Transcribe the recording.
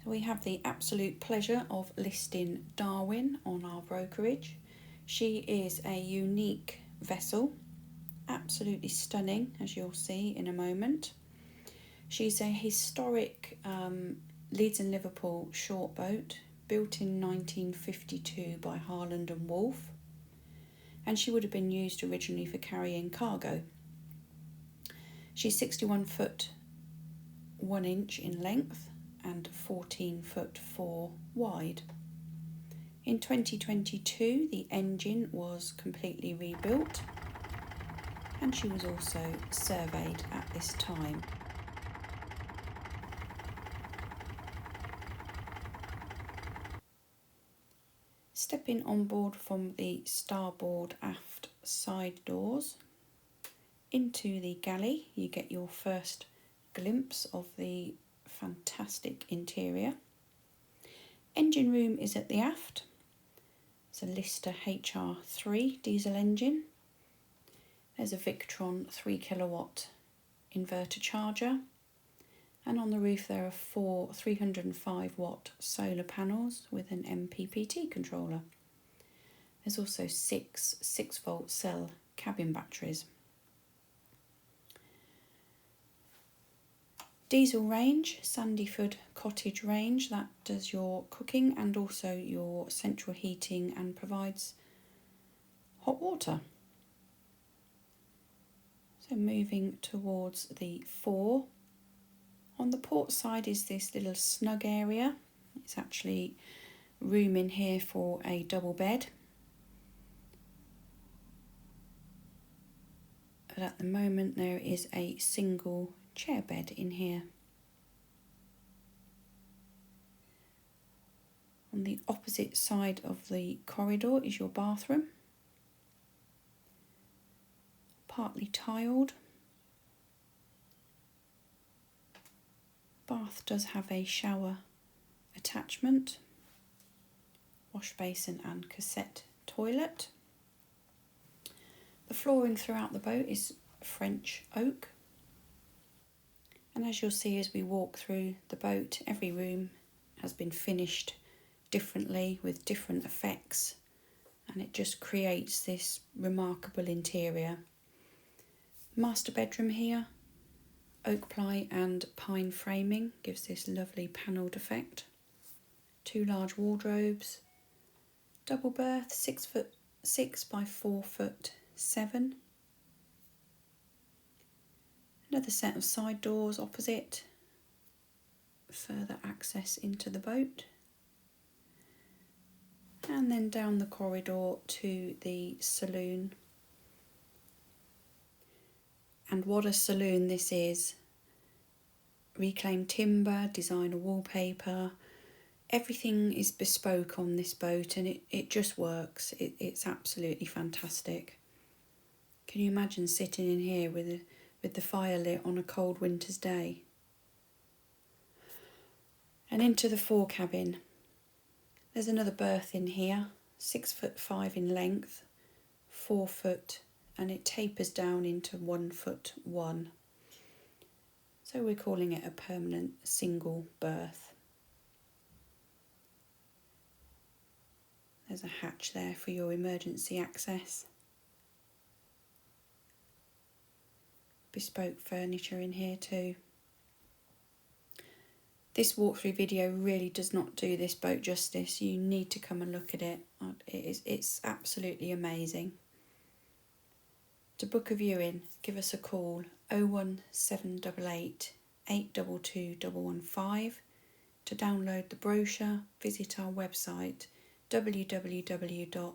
So we have the absolute pleasure of listing Darwen on our brokerage. She is a unique vessel, absolutely stunning, as you'll see in a moment. She's a historic Leeds and Liverpool short boat, built in 1952 by Harland and Wolff, and she would have been used originally for carrying cargo. She's 61 foot 1 inch in length and 14 foot 4 wide. In 2022, the engine was completely rebuilt, and she was also surveyed at this time. Stepping on board from the starboard aft side doors into the galley, you get your first glimpse of the fantastic interior. Engine room is at the aft. It's a Lister HR3 diesel engine. There's a Victron 3 kilowatt inverter charger, and on the roof there are 4 305 watt solar panels with an MPPT controller. There's also 6 6-volt cell cabin batteries. Diesel range, Sandyford Cottage range, that does your cooking and also your central heating and provides hot water. So moving towards the fore. On the port side is this little snug area. It's actually room in here for a double bed. But at the moment there is a single chair bed in here. On the opposite side of the corridor is your bathroom, partly tiled. Bath does have a shower attachment, wash basin and cassette toilet. The flooring throughout the boat is French oak. And as you'll see as we walk through the boat, every room has been finished differently with different effects, and it just creates this remarkable interior. Master bedroom here, oak ply and pine framing gives this lovely panelled effect. 2 large wardrobes, double berth, 6'6" by 4'7". Another set of side doors opposite, further access into the boat. And then down the corridor to the saloon. And what a saloon this is. Reclaimed timber, designer wallpaper, everything is bespoke on this boat, and it just works. It's absolutely fantastic. Can you imagine sitting in here with the fire lit on a cold winter's day? And into the fore cabin. There's another berth in here, 6'5" in length, 4 foot, and it tapers down into 1'1". So we're calling it a permanent single berth. There's a hatch there for your emergency access. Bespoke furniture in here too. This walkthrough video really does not do this boat justice. You need to come and look at it. It's absolutely amazing. To book a viewing, give us a call 01788 822 115. To download the brochure, visit our website www.abnb.co.uk.